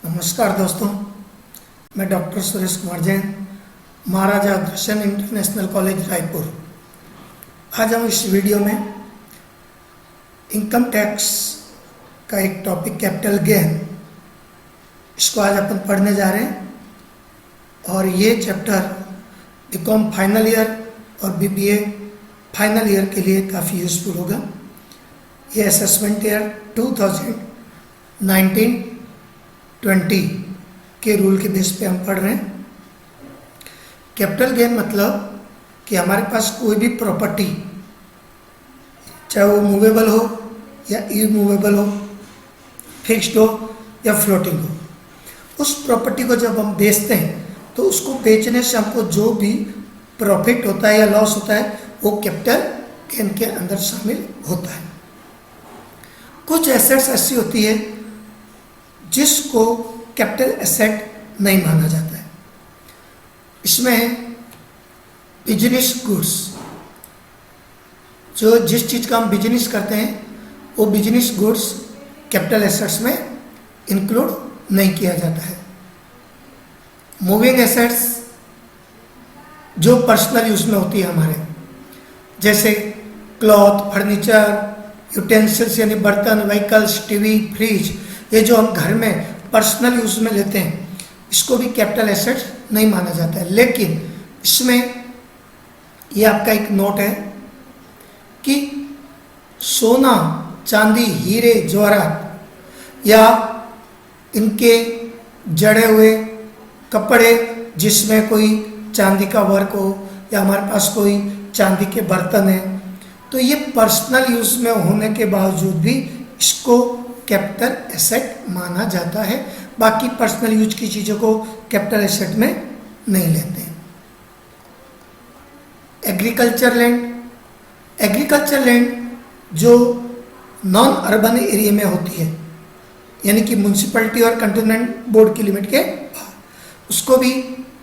नमस्कार दोस्तों, मैं doctor Suresh Kumar Jain, Maharaja Agrasen international college Raipur. आज हम इस वीडियो में इनकम टैक्स का एक टॉपिक कैपिटल गेन, इसको आज अपन पढ़ने जा रहे हैं। और ये चैप्टर बीकॉम फाइनल ईयर और बीबीए फाइनल ईयर के लिए काफ़ी यूज़फुल होगा। ये असेसमेंट ईयर 2019-20 के रूल के बेस पे हम पढ़ रहे हैं। कैपिटल गेन मतलब कि हमारे पास कोई भी प्रॉपर्टी, चाहे वो मूवेबल हो या इमूवेबल हो, फिक्स्ड हो या फ्लोटिंग हो, उस प्रॉपर्टी को जब हम बेचते हैं तो उसको बेचने से हमको जो भी प्रॉफिट होता है या लॉस होता है वो कैपिटल गेन के अंदर शामिल होता है। कुछ एसेट्स ऐसी होती है जिसको कैपिटल एसेट नहीं माना जाता है। इसमें है बिजनेस गुड्स, जो जिस चीज़ का हम बिजनेस करते हैं वो बिजनेस गुड्स कैपिटल एसेट्स में इंक्लूड नहीं किया जाता है। मूविंग एसेट्स जो पर्सनल यूज में होती है हमारे, जैसे क्लॉथ, फर्नीचर, यूटेंसिल्स यानी बर्तन, व्हीकल्स, टीवी, फ्रिज, ये जो हम घर में पर्सनल यूज में लेते हैं, इसको भी कैपिटल एसेट्स नहीं माना जाता है। लेकिन इसमें ये आपका एक नोट है कि सोना, चांदी, हीरे, जवाहरात या इनके जड़े हुए कपड़े जिसमें कोई चांदी का वर्क हो या हमारे पास कोई चांदी के बर्तन हैं, तो ये पर्सनल यूज में होने के बावजूद भी इसको कैपिटल एसेट माना जाता है। बाकी पर्सनल यूज की चीज़ों को कैपिटल एसेट में नहीं लेते हैं। एग्रीकल्चर लैंड जो नॉन अर्बन एरिया में होती है, यानी कि म्यूनसिपैलिटी और कंटोनमेंट बोर्ड की लिमिट के बाहर, उसको भी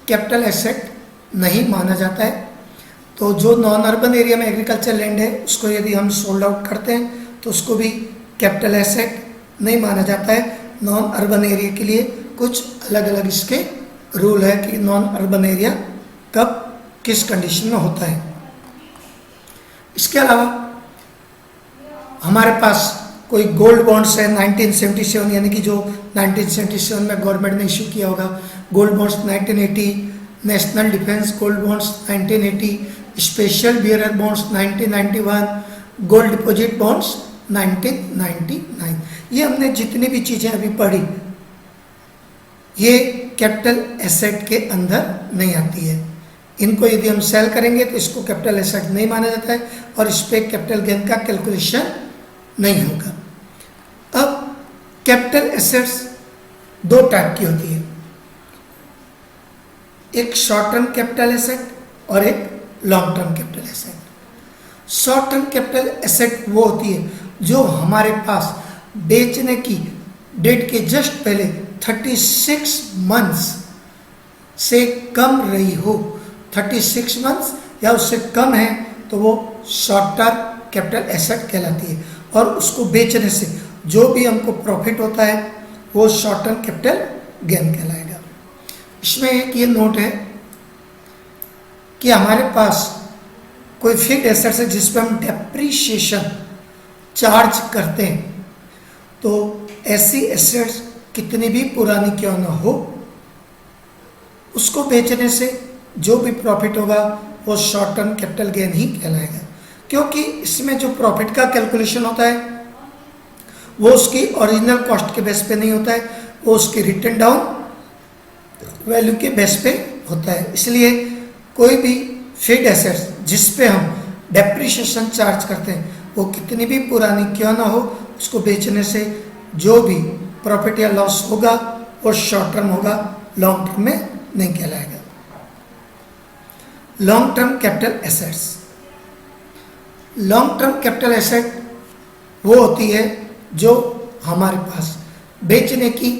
कैपिटल एसेट नहीं माना जाता है। तो जो नॉन अर्बन एरिया में एग्रीकल्चर लैंड है उसको यदि हम सोल्ड आउट करते हैं तो उसको भी कैपिटल एसेट नहीं माना जाता है। नॉन अर्बन एरिया के लिए कुछ अलग अलग इसके रूल है कि नॉन अर्बन एरिया कब किस कंडीशन में होता है। इसके अलावा हमारे पास कोई गोल्ड बॉन्ड्स है 1977, यानी कि जो 1977 में गवर्नमेंट ने इशू किया होगा, gold bonds 1980, national defence gold bonds 1980, special bearer bonds 1991, gold deposit bonds 1999। ये हमने जितनी भी चीज़ें अभी पढ़ी ये कैपिटल एसेट के अंदर नहीं आती है। इनको यदि हम सेल करेंगे तो इसको कैपिटल एसेट नहीं माना जाता है और इस पर कैपिटल गेन का कैलकुलेशन नहीं होगा। अब कैपिटल एसेट्स दो टाइप की होती है, एक शॉर्ट टर्म कैपिटल एसेट और एक long term capital asset. Short term capital asset वो होती है जो हमारे पास बेचने की डेट के जस्ट पहले 36 मंथ्स से कम रही हो। 36 मंथ्स या उससे कम है तो वो शॉर्ट टर्म कैपिटल एसेट कहलाती है, और उसको बेचने से जो भी हमको प्रॉफिट होता है वो शॉर्ट टर्म कैपिटल गेन कहलाएगा। इसमें एक ये नोट है कि हमारे पास कोई फिक्स्ड एसेट्स है जिस पर हम डेप्रीशिएशन चार्ज करते हैं, तो ऐसी एसेट्स कितनी भी पुरानी क्यों ना हो, उसको बेचने से जो भी प्रॉफिट होगा वो शॉर्ट टर्म कैपिटल गेन ही कहलाएगा। क्योंकि इसमें जो प्रॉफिट का कैलकुलेशन होता है वो उसकी ओरिजिनल कॉस्ट के बेस पे नहीं होता है, वो उसकी रिटन डाउन वैल्यू के बेस पे होता है। इसलिए कोई भी फिक्स्ड एसेट्स जिस पे हम डेप्रिशिएशन चार्ज करते हैं वो कितनी भी पुरानी क्यों ना हो, उसको बेचने से जो भी प्रॉफिट या लॉस होगा वो शॉर्ट टर्म होगा, लॉन्ग टर्म में नहीं कहलाएगा। Long term capital assets, long term capital asset वो होती है जो हमारे पास बेचने की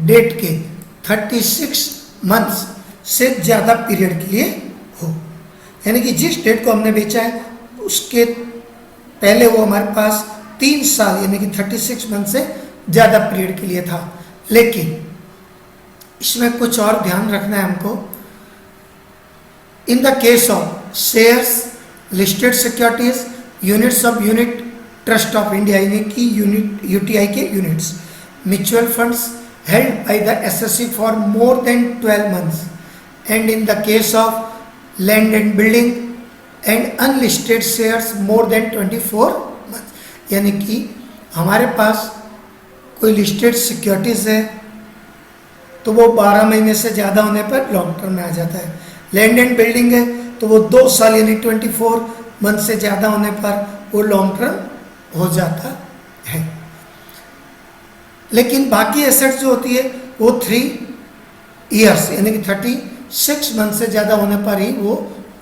डेट के 36 मंथ्स से ज़्यादा पीरियड के लिए हो, यानी कि जिस डेट को हमने बेचा है उसके पहले वो हमारे पास 3 साल यानी कि 36 मंथ से ज़्यादा पीरियड के लिए था, लेकिन इसमें कुछ और ध्यान रखना है हमको। In the case of shares, listed securities, units of unit trust of India यानी कि यूनिट यूटीआई के units, mutual funds held by the SSC for more than 12 months, and in the case of land and building and unlisted shares more than 24 months। यानी कि हमारे पास कोई listed securities है तो वो 12 महीने से ज़्यादा होने पर लॉन्ग टर्म में आ जाता है। लैंड एंड बिल्डिंग है तो वो 2 साल यानी 24 मंथ से ज़्यादा होने पर वो लॉन्ग टर्म हो जाता है। लेकिन बाकी एसेट्स जो होती है वो 3 इयर्स यानी कि 36 मंथ से ज़्यादा होने पर ही वो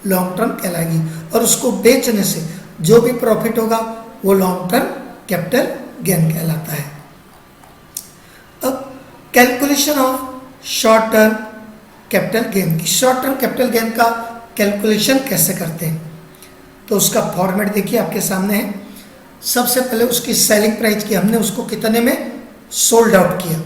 लॉन्ग टर्म कहलाएगी, और उसको बेचने से जो भी प्रॉफिट होगा वो लॉन्ग टर्म कैपिटल गेन कहलाता है। अब calculation of short term capital gain की, शॉर्ट टर्म कैपिटल गेन का कैलकुलेशन कैसे करते हैं तो उसका फॉर्मेट देखिए आपके सामने है। सबसे पहले उसकी सेलिंग प्राइस की हमने उसको कितने में सोल्ड आउट किया,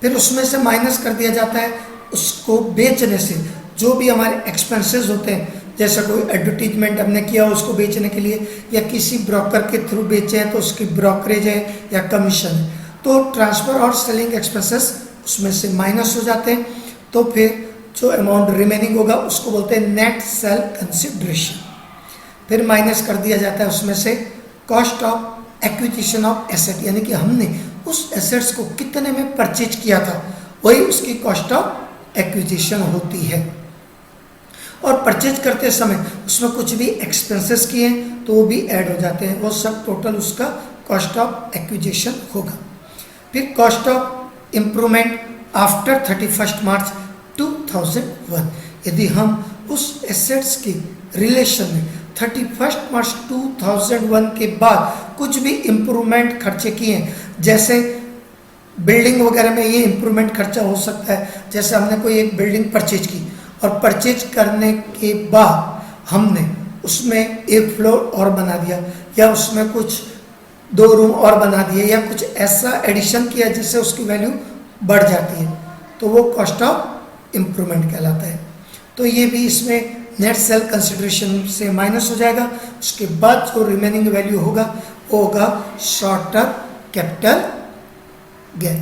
फिर उसमें से माइनस कर दिया जाता है उसको बेचने से जो भी हमारे एक्सपेंसेस होते हैं, जैसा कोई एडवर्टीजमेंट हमने किया उसको बेचने के लिए या किसी ब्रोकर के थ्रू बेचे हैं तो उसकी ब्रोकरेज है या कमीशन है, तो ट्रांसफ़र और सेलिंग एक्सपेंसेस उसमें से माइनस हो जाते हैं। तो फिर जो अमाउंट रिमेनिंग होगा उसको बोलते हैं नेट सेल कंसिडरेशन। फिर माइनस कर दिया जाता है उसमें से cost of acquisition of asset, यानी कि हमने उस एसेट्स को कितने में परचेज किया था वही उसकी कॉस्ट ऑफ एक्विजिशन होती है। और परचेज करते समय उसमें कुछ भी एक्सपेंसेस किए तो वो भी ऐड हो जाते हैं, वो सब टोटल उसका कॉस्ट ऑफ एक्विजिशन होगा। फिर कॉस्ट ऑफ इम्प्रूवमेंट आफ्टर 31 मार्च 2001, यदि हम उस एसेट्स के रिलेशन में 31 मार्च 2001 के बाद कुछ भी इम्प्रूवमेंट खर्चे किए हैं, जैसे बिल्डिंग वगैरह में ये इम्प्रूवमेंट खर्चा हो सकता है, जैसे हमने कोई एक बिल्डिंग परचेज की और परचेज करने के बाद हमने उसमें एक फ्लोर और बना दिया या उसमें कुछ 2 रूम और बना दिए या कुछ ऐसा एडिशन किया जिससे उसकी वैल्यू बढ़ जाती है, तो वो कॉस्ट ऑफ इम्प्रूवमेंट कहलाता है। तो ये भी इसमें नेट सेल कंसिडरेशन से माइनस हो जाएगा। उसके बाद जो रिमेनिंग वैल्यू होगा वो होगा शॉर्ट टर्म कैपिटल गेन।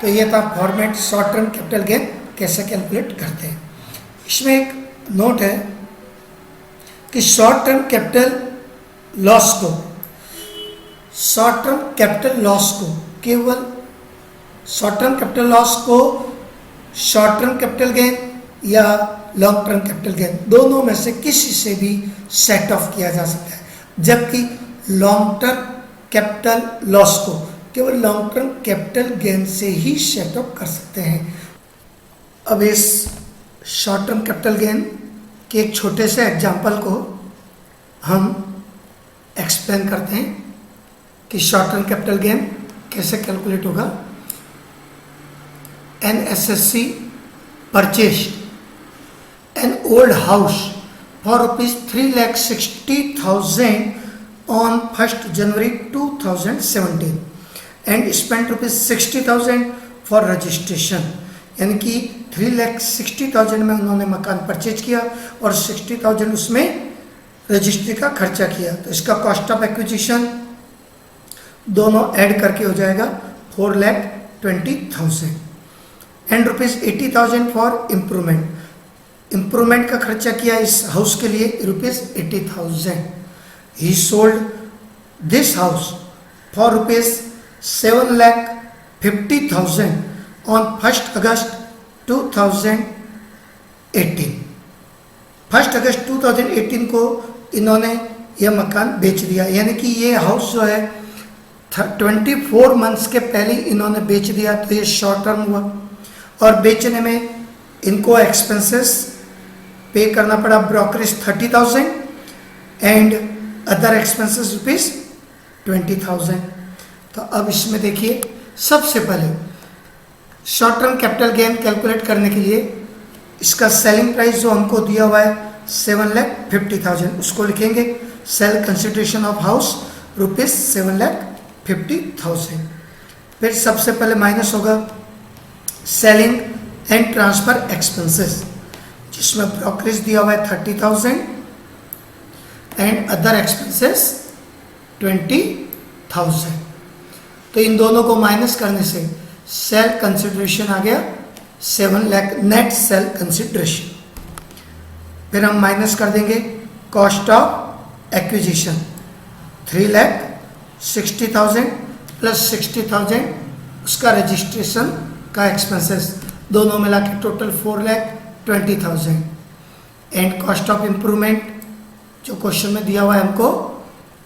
तो ये था format short term capital gain कैसे कैलकुलेट करते हैं। इसमें एक नोट है कि शॉर्ट टर्म कैपिटल लॉस को केवल शॉर्ट टर्म कैपिटल लॉस को शॉर्ट टर्म कैपिटल गेन या लॉन्ग टर्म कैपिटल गेन दोनों में से किसी से भी सेट ऑफ किया जा सकता है, जबकि लॉन्ग टर्म कैपिटल लॉस को केवल लॉन्ग टर्म कैपिटल गेन से ही सेट ऑफ कर सकते हैं। अब इस शॉर्ट टर्म कैपिटल गेन के एक छोटे से एग्जाम्पल को हम एक्सप्लेन करते हैं कि शॉर्ट टर्म कैपिटल गेन कैसे कैलकुलेट होगा। An SSC purchased an old house for ₹3,60,000 on 1st January 2017 and spent ₹60,000 for registration, यानी कि 3,60,000 में उन्होंने मकान परचेज किया और 60,000 उसमें रजिस्ट्री का खर्चा किया, तो इसका कॉस्ट ऑफ एक्विजिशन दोनों ऐड करके हो जाएगा 4,20,000 एंड ₹80,000 फॉर इम्प्रूवमेंट का खर्चा किया इस हाउस के लिए ₹80,000। ही sold this house for ₹7,50,000 on 1st August 2018। 1st अगस्त 2018 को इन्होंने यह मकान बेच दिया, यानी कि ये हाउस जो है 24 मंथ्स के पहले इन्होंने बेच दिया, तो ये शॉर्ट टर्म हुआ। और बेचने में इनको एक्सपेंसेस पे करना पड़ा, ब्रोकरेज 30,000 एंड अदर एक्सपेंसेस ₹20,000। तो अब इसमें देखिए सबसे पहले short term capital gain calculate करने के लिए इसका सेलिंग प्राइस जो हमको दिया हुआ है 7,50,000 उसको लिखेंगे। Sale consideration of house ₹7,50,000। फिर सबसे पहले माइनस होगा सेलिंग एंड ट्रांसफर एक्सपेंसेस, जिसमें ब्रोकरेज दिया हुआ है 30,000 एंड अदर एक्सपेंसेस 20,000। तो इन दोनों को माइनस करने से सेल कंसिडरेशन आ गया 7 लाख नेट सेल कंसिडरेशन। फिर हम माइनस कर देंगे कॉस्ट ऑफ एक्विजिशन 3,60,000 प्लस 60,000 उसका रजिस्ट्रेशन का एक्सपेंसेस, दोनों मिला के total 4,20,000 and cost of improvement जो क्वेश्चन में दिया हुआ है हमको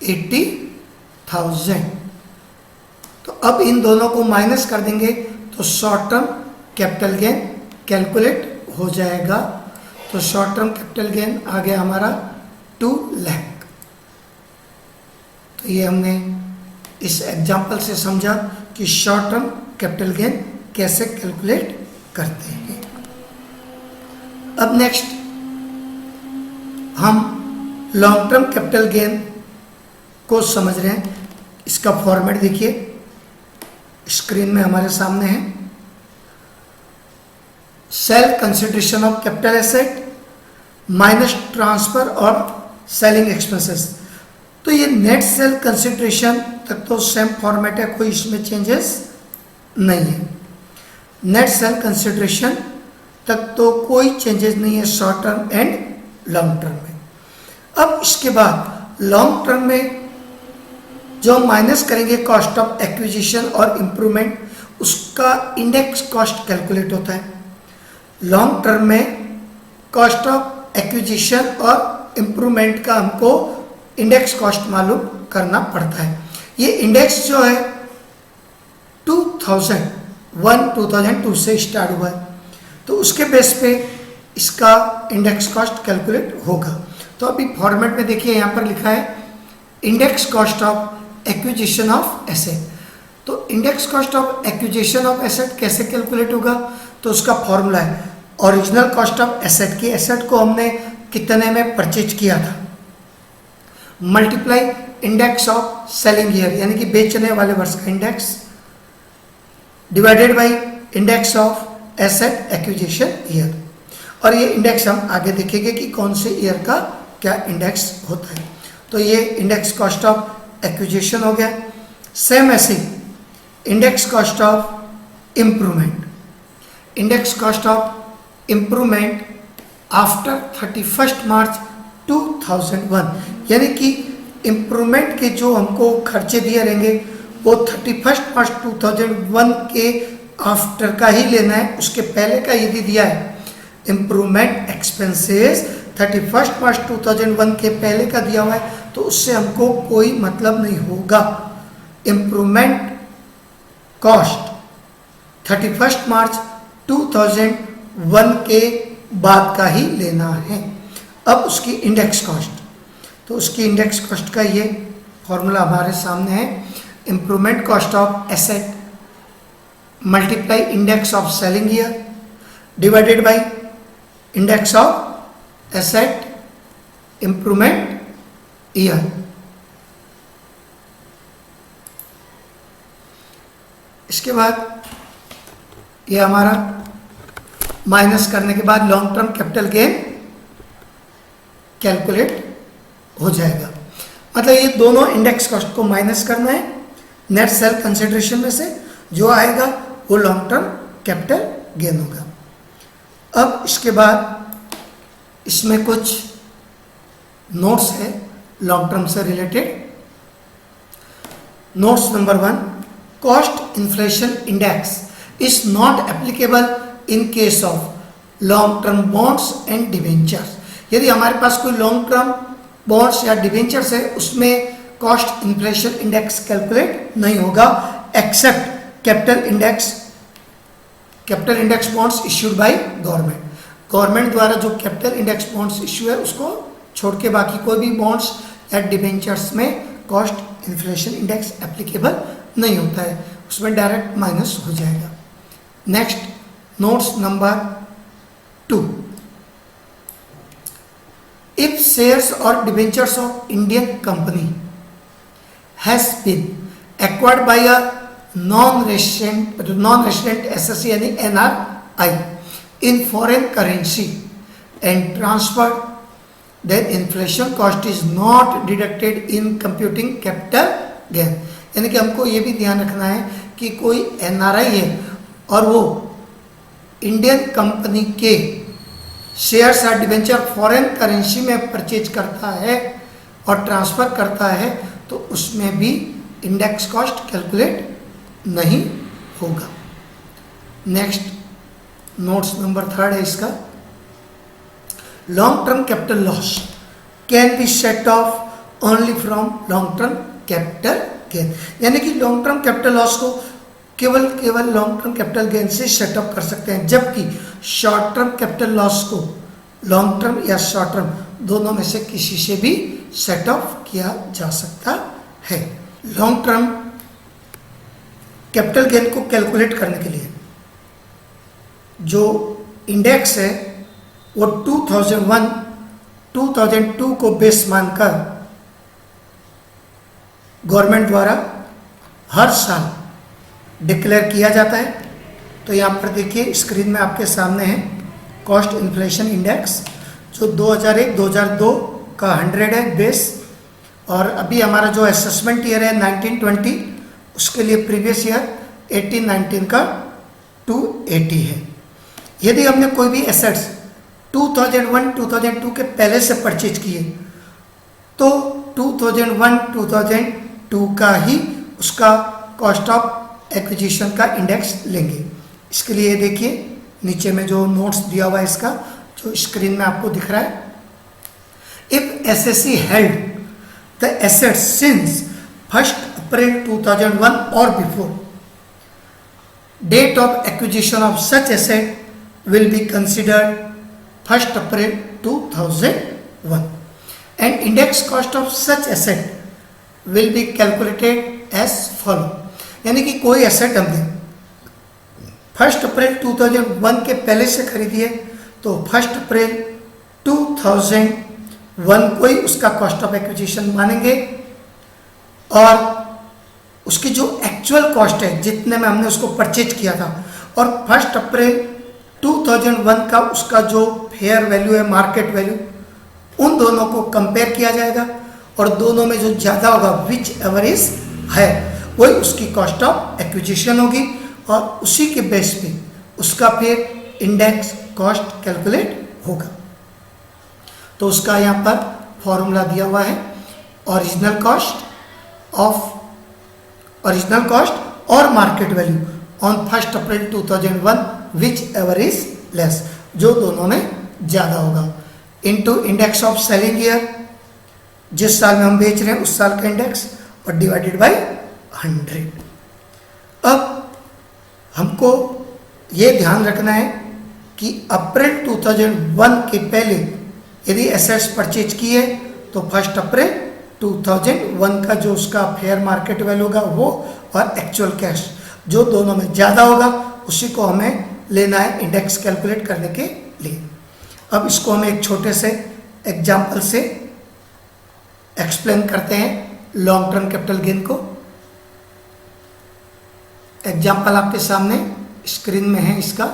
80,000। तो अब इन दोनों को माइनस कर देंगे तो short term capital gain calculate हो जाएगा। तो शॉर्ट टर्म कैपिटल गेन आ गया हमारा 2 लाख। तो ये हमने इस एग्जाम्पल से समझा कि शॉर्ट टर्म कैपिटल गेन कैसे कैलकुलेट करते हैं। अब नेक्स्ट हम लॉन्ग टर्म कैपिटल गेन को समझ रहे हैं। इसका फॉर्मेट देखिए स्क्रीन में हमारे सामने है। Sale consideration of capital asset minus transfer और सेलिंग एक्सपेंसेस। तो ये नेट सेल कंसिडरेशन तक तो सेम फॉर्मेट है, कोई इसमें चेंजेस नहीं है। नेट सेल कंसिडरेशन तक तो कोई चेंजेस नहीं है short term and long term में। अब इसके बाद लॉन्ग टर्म में जो हम माइनस करेंगे कॉस्ट ऑफ एक्विजिशन और इम्प्रूवमेंट, उसका इंडेक्स कॉस्ट कैलकुलेट होता है। लॉन्ग टर्म में कॉस्ट ऑफ एक्विजिशन और इम्प्रूवमेंट का हमको इंडेक्स कॉस्ट मालूम करना पड़ता है। ये इंडेक्स जो है 2002 से स्टार्ट हुआ है, तो उसके बेस पे इसका इंडेक्स कॉस्ट कैलकुलेट होगा। तो अभी फॉर्मेट में देखिए यहाँ पर लिखा है index cost of acquisition of asset. तो index cost of acquisition of asset कैसे कैलकुलेट होगा? तो उसका फॉर्मूला है ओरिजिनल कॉस्ट ऑफ एसेट की, एसेट को हमने कितने में परचेज किया था, multiply index of selling year यानी कि बेचने वाले वर्ष का index, divided by index of asset acquisition year. और ये इंडेक्स हम आगे देखेंगे कि कौन से ईयर का क्या इंडेक्स होता है। तो ये इंडेक्स कॉस्ट ऑफ एक्विजिशन हो गया। सेम ऐसे index cost of improvement, index cost of improvement after 31 मार्च 2001, यानी कि इम्प्रूवमेंट के जो हमको खर्चे दिए रहेंगे वो 31 मार्च 2001 के आफ्टर का ही लेना है। उसके पहले का यदि दिया है इम्प्रूवमेंट एक्सपेंसेस 31 मार्च 2001 के पहले का दिया हुआ है तो उससे हमको कोई मतलब नहीं होगा। इम्प्रूवमेंट कॉस्ट 31 मार्च 2001 के बाद का ही लेना है। अब उसकी इंडेक्स कॉस्ट, तो उसकी इंडेक्स कॉस्ट का ये फॉर्मूला हमारे सामने है। Improvement cost of asset multiply index of selling year divided by index of asset improvement year. इसके बाद ये हमारा माइनस करने के बाद long term capital gain calculate हो जाएगा। मतलब ये दोनों इंडेक्स कॉस्ट को माइनस करना है, नेट सेल कंसिडरेशन में से जो आएगा वो लॉन्ग टर्म कैपिटल गेन होगा। अब इसके बाद इसमें कुछ नोट्स है लॉन्ग टर्म से रिलेटेड। Notes number 1, cost inflation index is not applicable in case of long term bonds and debentures. यदि हमारे पास कोई लॉन्ग टर्म बॉन्ड्स या डिवेंचर्स है उसमें कॉस्ट इन्फ्लेशन इंडेक्स कैलकुलेट नहीं होगा except capital index bonds issued by government. Government द्वारा जो कैपिटल इंडेक्स बॉन्ड्स इश्यू है उसको छोड़ के बाकी कोई भी बॉन्ड्स या डिवेंचर्स में कॉस्ट इन्फ्लेशन इंडेक्स एप्लीकेबल नहीं होता है, उसमें डायरेक्ट माइनस हो जाएगा। Next notes number 2, if shares or debentures of Indian company has been acquired by a non-resident SSC यानी NRI, in foreign currency and transferred, then inflation cost is not deducted in computing capital gain। यानी कि हमको ये भी ध्यान रखना है कि कोई एनआरआई है और वो इंडियन कंपनी के शेयर्स या डिबेंचर फॉरेन करेंसी में परचेज करता है और ट्रांसफ़र करता है, तो उसमें भी इंडेक्स कॉस्ट कैलकुलेट नहीं होगा। नेक्स्ट नोट्स नंबर 3 है इसका, long term capital loss can be set of only from long term capital gain. यानी कि लॉन्ग टर्म कैपिटल लॉस को केवल लॉन्ग टर्म कैपिटल गेन से सेटअप कर सकते हैं, जबकि शॉर्ट टर्म कैपिटल लॉस को लॉन्ग टर्म या शॉर्ट टर्म दोनों में से किसी से भी सेटअप किया जा सकता है। लॉन्ग टर्म कैपिटल गेन को कैलकुलेट करने के लिए जो इंडेक्स है वो 2001, 2002 को बेस मानकर गवर्नमेंट द्वारा हर साल डिक्लेयर किया जाता है। तो यहाँ पर देखिए स्क्रीन में आपके सामने है कॉस्ट इन्फ्लेशन इंडेक्स, जो 2001-2002 का 100 है बेस, और अभी हमारा जो असेसमेंट ईयर है 1920, उसके लिए प्रीवियस ईयर 18-19 का 280 है। यदि हमने कोई भी एसेट्स 2001-2002 के पहले से परचेज किए तो 2001-2002 का ही उसका कॉस्ट ऑफ एक्विजिशन का इंडेक्स लेंगे। इसके लिए देखिए नीचे में जो नोट्स दिया हुआ है इसका, जो स्क्रीन में आपको दिख रहा है, if SSC held the assets since 1 April 2001 और before, date of acquisition of such asset will be considered 1 April 2001 and index cost of such asset will be calculated as follow। यानी कि कोई एसेट हमने 1 अप्रैल 2001 के पहले से खरीदी है तो 1 अप्रैल 2001 को ही उसका कॉस्ट ऑफ एक्विजिशन मानेंगे, और उसकी जो एक्चुअल कॉस्ट है जितने में हमने उसको परचेज किया था और 1 अप्रैल 2001 का उसका जो फेयर वैल्यू है, मार्केट वैल्यू, उन दोनों को कंपेयर किया जाएगा और दोनों में जो ज़्यादा होगा विच एवर इज है वही उसकी कॉस्ट ऑफ एक्विजिशन होगी, और उसी के बेस पे उसका फिर इंडेक्स कॉस्ट कैलकुलेट होगा। तो उसका यहाँ पर फॉर्मूला दिया हुआ है, ओरिजिनल कॉस्ट और market value on 1 April 2001 which ever is less, जो दोनों में ज़्यादा होगा, into index of selling year, जिस साल में हम बेच रहे हैं उस साल का इंडेक्स, और डिवाइडेड बाय 100। अब हमको ये ध्यान रखना है कि अप्रैल 2001 के पहले यदि एसेट्स परचेज किए तो 1 अप्रैल 2001 का जो उसका फेयर मार्केट वैल्यू होगा वो, और एक्चुअल कैश जो दोनों में ज़्यादा होगा उसी को हमें लेना है इंडेक्स कैलकुलेट करने के लिए। अब इसको हम एक छोटे से एग्जाम्पल से एक्सप्लेन करते हैं लॉन्ग टर्म कैपिटल गेन को। एग्जाम्पल आपके सामने स्क्रीन में है इसका।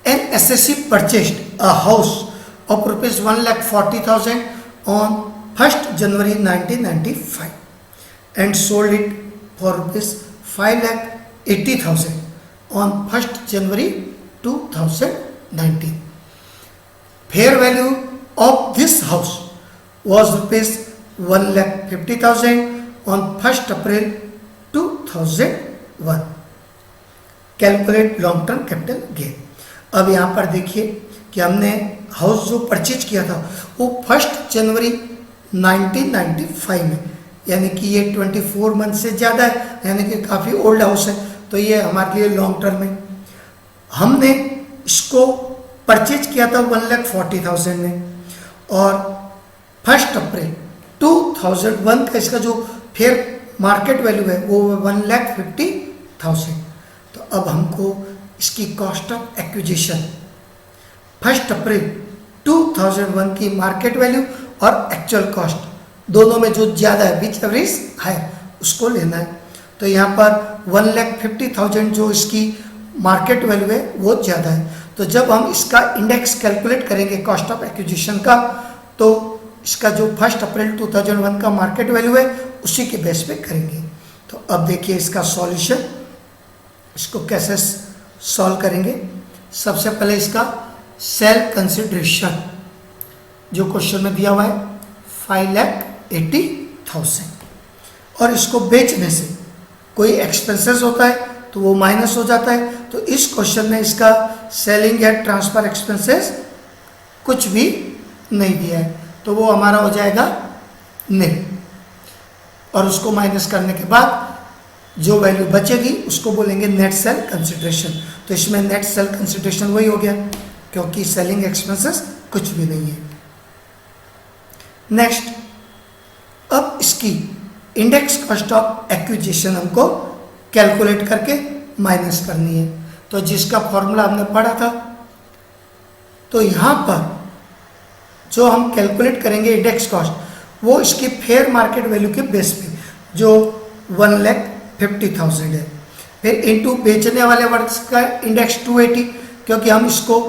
An SSC purchased a house of rupees 1,40,000 on 1 January 1995 and sold it for rupees 5,80,000 on 1 January 2019। Fair value of this house was rupees 1,50,000 on 1st April 2001। Calculate long term capital gain. अब यहाँ पर देखिए कि हमने house जो purchase किया था वो 1 जनवरी 1995 में, यानी कि ये 24 मंथ से ज़्यादा है, यानी कि काफ़ी ओल्ड हाउस है, तो ये हमारे लिए लॉन्ग टर्म है। हमने इसको परचेज किया था 1,40,000 में, और 1 अप्रैल 2001 का इसका जो फेयर मार्केट वैल्यू है वो 1,50,000। तो अब हमको इसकी कॉस्ट ऑफ एक्विजिशन 1 अप्रैल 2001 की मार्केट वैल्यू और एक्चुअल कॉस्ट दोनों में जो ज़्यादा है विच एवरेज है उसको लेना है। तो यहाँ पर 1,50,000 जो इसकी मार्केट वैल्यू है वो ज़्यादा है, तो जब हम इसका इंडेक्स कैलकुलेट करेंगे कॉस्ट ऑफ एक्विजिशन का, तो इसका जो 1 अप्रैल 2001 का मार्केट वैल्यू है उसी के बेस पे करेंगे। तो अब देखिए इसका सॉल्यूशन, इसको कैसे सॉल्व करेंगे। सबसे पहले इसका सेल कंसिडरेशन जो क्वेश्चन में दिया हुआ है 5,80,000, और इसको बेचने से कोई एक्सपेंसेस होता है तो वो माइनस हो जाता है। तो इस क्वेश्चन में इसका सेलिंग या ट्रांसफर एक्सपेंसेस कुछ भी नहीं दिया है, तो वो हमारा हो जाएगा नहीं, और उसको माइनस करने के बाद जो वैल्यू बचेगी उसको बोलेंगे नेट सेल कंसिडरेशन। तो इसमें नेट सेल कंसिडरेशन वही हो गया, क्योंकि सेलिंग एक्सपेंसेस कुछ भी नहीं है। नेक्स्ट, अब इसकी इंडेक्स कॉस्ट ऑफ एक्विजिशन हमको कैलकुलेट करके माइनस करनी है। तो जिसका फॉर्मूला हमने पढ़ा था, तो यहाँ पर जो हम कैलकुलेट करेंगे इंडेक्स कॉस्ट, वो इसकी फेयर मार्केट वैल्यू के बेस पे जो 1,50,000 है, फिर इनटू बेचने वाले वर्ष का इंडेक्स 280, क्योंकि हम इसको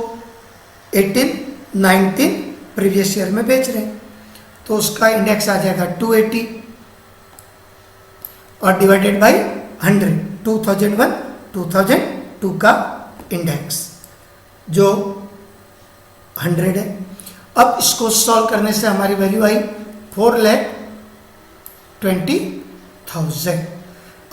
18-19 प्रीवियस ईयर में बेच रहे हैं, तो उसका इंडेक्स आ जाएगा 280 और डिवाइडेड बाई 100, 2001-2002 का इंडेक्स जो 100 है। अब इसको सॉल्व करने से हमारी वैल्यू आई 4,20,000।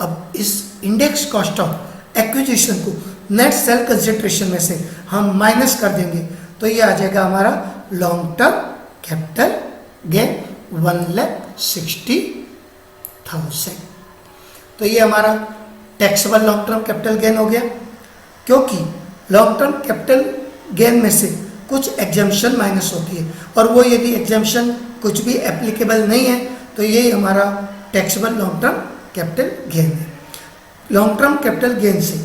अब इस इंडेक्स कॉस्ट ऑफ एक्विजिशन को नेट सेल कंसिडरेशन में से हम माइनस कर देंगे, तो ये आ जाएगा हमारा लॉन्ग टर्म कैपिटल गेन 1,60,000। तो ये हमारा taxable long term capital gain हो गया, क्योंकि लॉन्ग टर्म कैपिटल गेन में से कुछ एग्जम्पशन माइनस होती है, और वो यदि एग्जम्पशन कुछ भी एप्लीकेबल नहीं है तो ये हमारा taxable long term capital gain है। लॉन्ग टर्म कैपिटल गेन से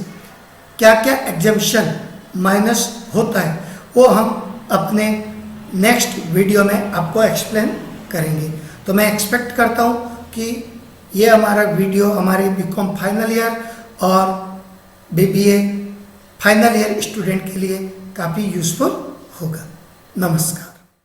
क्या क्या एग्जम्पशन माइनस होता है वो हम अपने नेक्स्ट वीडियो में आपको एक्सप्लेन करेंगे। तो मैं एक्सपेक्ट करता हूँ कि ये हमारा वीडियो हमारे बीकॉम फाइनल ईयर और बीबीए फाइनल ईयर स्टूडेंट के लिए काफ़ी यूज़फुल होगा। नमस्कार।